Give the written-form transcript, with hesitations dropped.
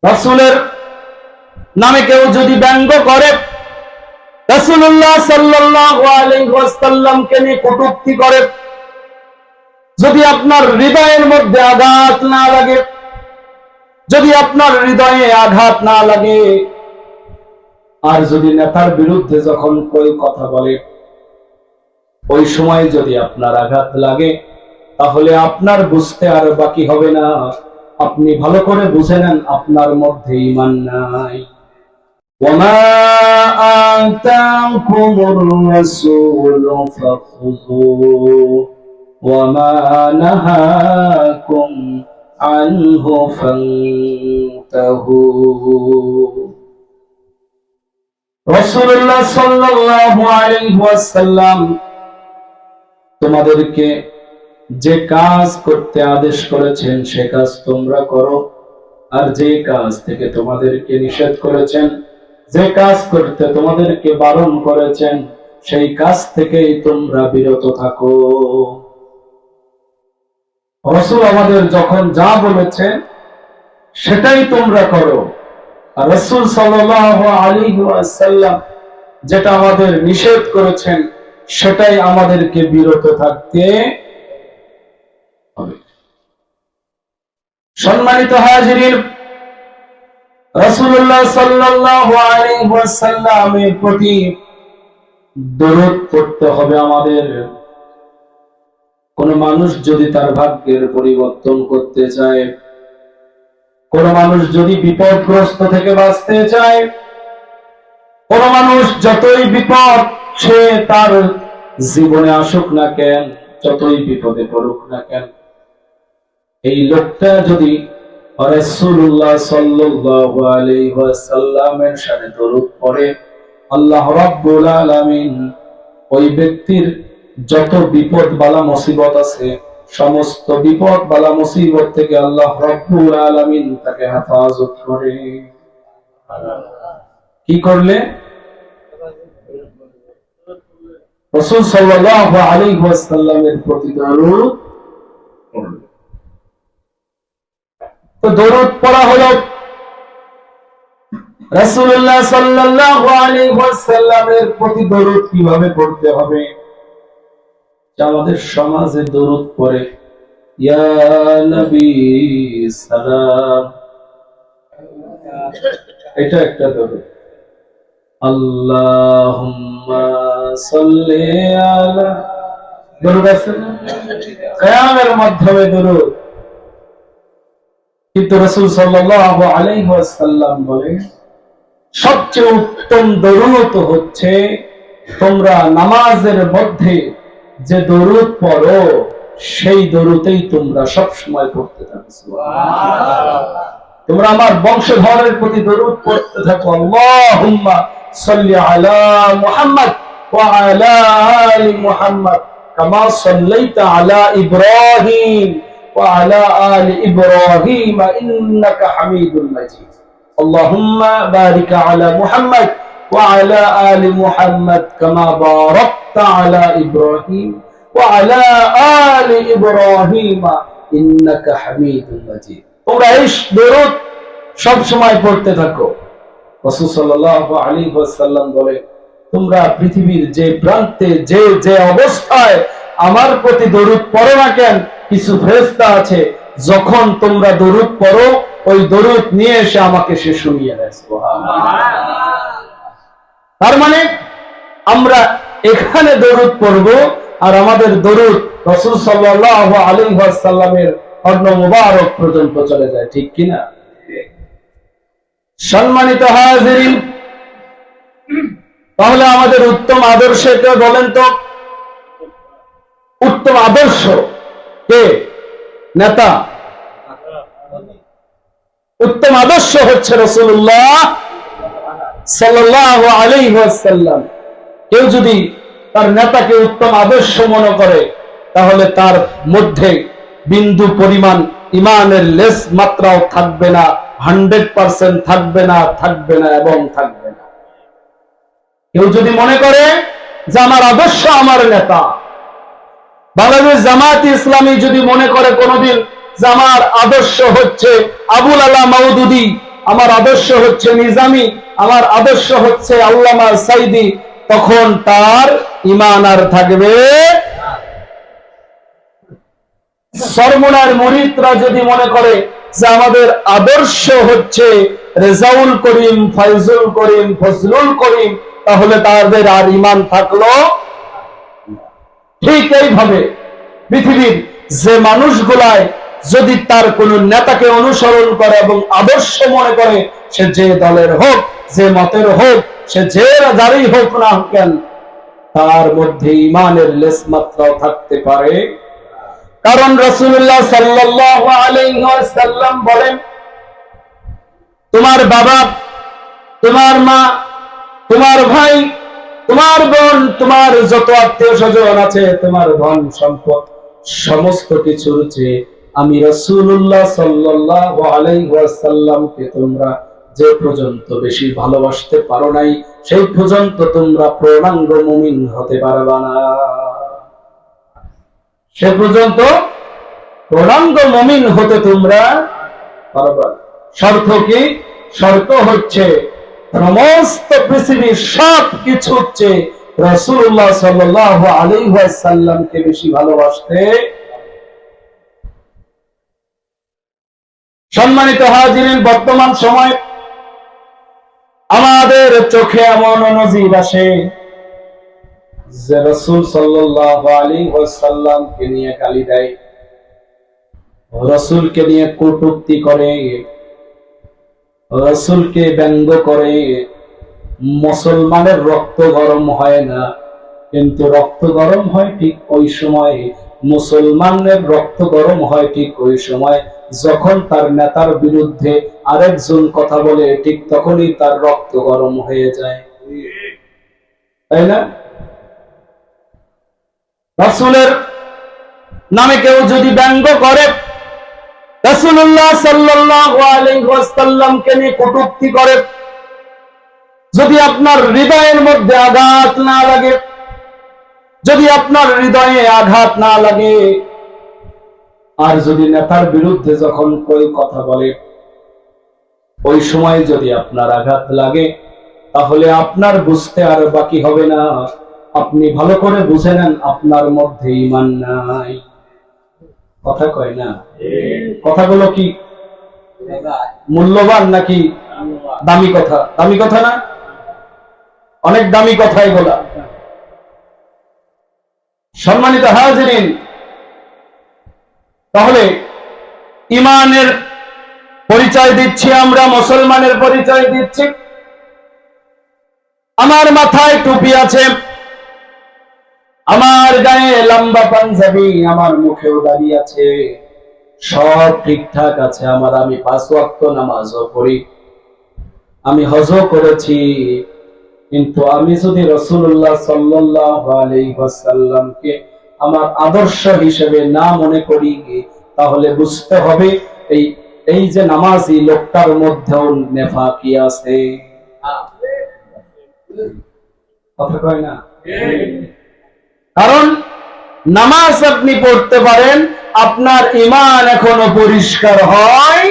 রাসূলের নামে কেউ যদি ব্যঙ্গ করে, রাসূলুল্লাহ সাল্লাল্লাহু আলাইহি ওয়াসাল্লামকে নিয়ে কটূক্তি করে, যদি আপনার হৃদয়ের মধ্যে আঘাত না লাগে, যদি আপনার হৃদয়ে আঘাত না লাগে, আর যদি নেতার বিরুদ্ধে যখন কেউ কথা বলে ওই সময় যদি আপনার আঘাত লাগে, তাহলে আপনার বুঝতে আর বাকি হবে না, আপনি ভালো করে বুঝে নেন আপনার মধ্যে ঈমান নাই। ওয়ামা আতাকুমুর রাসূলু ফাখুযুহু ওয়ামা নাহাকুম আনহু ফান্তাহু। রাসূলুল্লাহ সাল্লাল্লাহু আলাইহি ওয়াসাল্লাম তোমাদেরকে যে কাজ করতে আদেশ করেছেন সে কাজ তোমরা করো, আর যে কাজ থেকে তোমাদেরকে নিষেধ করেছেন, যে কাজ করতে তোমাদেরকে বারণ করেছেন, সেই কাজ থেকেই তোমরা বিরত থাকো। রাসূল আমাদের যখন যা বলেছেন সেটাই তোমরা করো, আর রাসূল সাল্লাল্লাহু আলাইহি ওয়াসাল্লাম যেটা আমাদের নিষেধ করেছেন সেটাই আমাদেরকে বিরত থাকতে হবে। সম্মানিত হাজিরিন, রাসূলুল্লাহ সাল্লাল্লাহু আলাইহি ওয়াসাল্লামের প্রতি দরুদ পড়তে হবে আমাদের। কোন মানুষ যদি তার ভাগ্যের পরিবর্তন করতে চায়, কোন মানুষ যদি বিপদগ্রস্ত থেকে বাঁচতে চায়, কোন মানুষ যতই বিপদ সে তার জীবনে আসুক না কেন, যতই বিপদে পড়ুক না কেন, এই লোকটা যদি রাসূলুল্লাহ সাল্লাল্লাহু আলাইহি ওয়াসাল্লামের শানে দরুদ পড়ে, আল্লাহ রাব্বুল আলামিন ওই ব্যক্তির যত বিপদ বালা মুসিবত আছে সমস্ত বিপদ বালা মুসিবত থেকে আল্লাহ রাব্বুল আলামিন তাকে হেফাজত করে। কি করলে? রাসূল সাল্লাল্লাহু আলাইহি ওয়াসাল্লামের প্রতি দরুদ পড়লে। তো দরুদ পড়া হলো রাসূলুল্লাহ সাল্লাল্লাহু আলাইহি ওয়াসাল্লামের প্রতি দরুদ কিভাবে পড়তে হবে? আমাদের সমাজে দরুদ পড়ে ইয়া নবী সালাম, এটা একটা দরুদ। আল্লাহুম্মা সাল্লি আলা, দরুদ আছে না কিয়ামের মাধ্যমে দরুদ। কিন্তু রাসূল সাল্লাল্লাহু আলাইহি ওয়াসাল্লাম বলেন সবচেয়ে উত্তম দরুদ হচ্ছে তোমরা নামাজের মধ্যে যে দরুদ পড়ো সেই দরুদেই তোমরা সব সময় পড়তে থাকো। সুবহানাল্লাহ। তোমরা আমার বংশধরের প্রতি দরুদ পড়তে থাকো। আল্লাহুম্মা সাল্লি আলা মুহাম্মদ ওয়া আলা আলি মুহাম্মদ কামা সাল্লাইতা আলা ইব্রাহিম ওয়া আলা আলি ইব্রাহিম ইন্নাকা হামিদুল মাজিদ। আল্লাহুম্মা বারিক আলা মুহাম্মদ ওয়া আলা আলি মুহাম্মদ কামা বারাকতা আলা ইব্রাহিম ওয়া আলা আলি ইব্রাহিম ইন্নাকা হামিদুল মাজিদ। তোমরা এই দরুদ সব সময় পড়তে থাকো। রাসূল সাল্লাল্লাহু আলাইহি ওয়াসাল্লাম বলে তোমরা পৃথিবীর যে প্রান্তে যে যে অবস্থায় আমার প্রতি দরুদ পড়ো না কেন, কিছু ফেরেশতা আছে যখন তোমরা দরুদ পড়ো ওই দরুদ নিয়ে এসে আমাকে সে শুনিয়ে দেয়। সুবহানাল্লাহ। তার মানে আমরা এখানে দরুদ পড়ব আর আমাদের দরুদ রাসূল সাল্লাল্লাহু আলাইহি ওয়াসাল্লামের কর্ণ মুবারক পর্যন্ত চলে যায়, ঠিক কিনা? সম্মানিত হাজিরিন, তাহলে আমাদের উত্তম আদর্শ কে বলেন তো? উত্তম আদর্শ কে? নেতা? উত্তম আদর্শ হচ্ছে রাসূলুল্লাহ সাল্লাল্লাহু আলাইহি ওয়াসাল্লাম। কেউ যদি তার নেতাকে উত্তম আদর্শ মনে করে তাহলে তার মধ্যে বিন্দু পরিমাণ ইমানের লেশ মাত্রাও থাকবে না, 100% থাকবে না, থাকবে না এবং থাকবে না। কেউ যদি মনে করে যে আমার আদর্শ আমার নেতা, বাংলাদেশ জামায়াতে ইসলামী যদি মনে করে কোনদিন যে আমার আদর্শ হচ্ছে আবুল আলা মওদুদী, আমার আদর্শ হচ্ছে নিজামী, আমার আদর্শ হচ্ছে আল্লামা সাইদি, তখন তার ঈমান আর থাকবে। সরমুনার মুরিদরা যদি মনে করে যে আমাদের আদর্শ হচ্ছে রেজাউল করিম, ফাইজুল করিম, ফজলুল করিম, তাহলে তাদের আর ঈমান থাকলো। ঠিক এইভাবে পৃথিবীর যে মানুষগুলায় যদি তার কোন নেতাকে অনুসরণ করে এবং আদর্শ মনে করে, সে যে দলের হোক, যে মতের হোক, সে যে যারই হোক না কেন, তার মধ্যে ঈমানের লেশ মাত্রাও থাকতে পারে। কারণ রাসূলুল্লাহ সাল্লাল্লাহু আলাইহি ওয়াসাল্লাম বলেন, তোমার বাবা, তোমার মা, তোমার ভাই, তোমার বোন, তোমার যত আত্মীয় স্বজন আছে, তোমার ধন সম্পদ, সমস্ত কিছুর চেয়ে আমি রাসূলুল্লাহ সাল্লাল্লাহু আলাইহি ওয়াসাল্লামকে তোমরা যে পর্যন্ত বেশি ভালোবাসতে পারো নাই, সেই পর্যন্ত তোমরা পূর্ণাঙ্গ মুমিন হতে পারবে না। সে পর্যন্ত পূর্ণাঙ্গ মুমিন হতে তোমরা পারবে না। শর্ত কি? শর্ত হচ্ছে সমস্ত পৃথিবীর সব কিছু হচ্ছে রাসূলুল্লাহ সাল্লাল্লাহু আলাইহি ওয়াসাল্লামকে বেশি ভালোবাসতে। সম্মানিত হাজিরিন, বর্তমান সময় আমাদের চোখে এমন নজির আসে যে রাসূল সাল্লাল্লাহু আলাইহি ওয়াসাল্লামকে নিয়ে গালি দেয়, রাসূলকে নিয়ে কটূক্তি করে, রাসূলকে ব্যঙ্গ করে। মুসলমানের রক্ত গরম হয় না, কিন্তু রক্ত গরম হয় ঠিক ওই সময়, মুসলমানের রক্ত গরম হয় ঠিক ওই সময় যখন তার নেতার বিরুদ্ধে আরেকজন কথা বলে, ঠিক তখনই তার রক্ত গরম হয়ে যায়, তাই না? রাসূলের নামে কেউ যদি ব্যঙ্গ করে, রাসূলুল্লাহ সাল্লাল্লাহু আলাইহি ওয়াসাল্লামকে নিয়ে কটূক্তি করে, যদি আপনার হৃদয়ের মধ্যে আঘাত না লাগে, যদি আপনার হৃদয়ে আঘাত না লাগে, আর যদি নেতার বিরুদ্ধে যখন কোই কথা বলে ওই সময় যদি আপনার আঘাত লাগে, তাহলে আপনার বুঝতে আর বাকি হবে না, আপনি ভালো করে বুঝে নেন আপনার মধ্যে ঈমান নাই। কথা কয় না? কথাগুলো কি মূল্যবান নাকি দামি কথা? দামি কথা না? অনেক দামি কথা এগুলা। সম্মানিত হাজিরিন, তাহলে ঈমানের পরিচয় দিচ্ছি আমরা, মুসলমানের পরিচয় দিচ্ছি। আমার মাথায় টুপি আছে, আমার গায়ে লম্বা পাঞ্জাবি, আমার মুখেও দাড়ি আছে, সব ঠিকঠাক আছে আমার, আমি 5 ওয়াক্ত নামাজও পড়ি, আমি হজও করেছি, কিন্তু আমি যদি রাসূলুল্লাহ সাল্লাল্লাহু আলাইহি ওয়াসাল্লামকে আমার আদর্শ হিসেবে না মনে করি, তাহলে বুঝতে হবে এই যে নামাজি লোকটার মধ্যেও নেফাকি আছে। কথা কয় না? কারণ নামাজ আপনি পড়তে পারেন, আপনার ঈমান এখনো পরিষ্কার হয়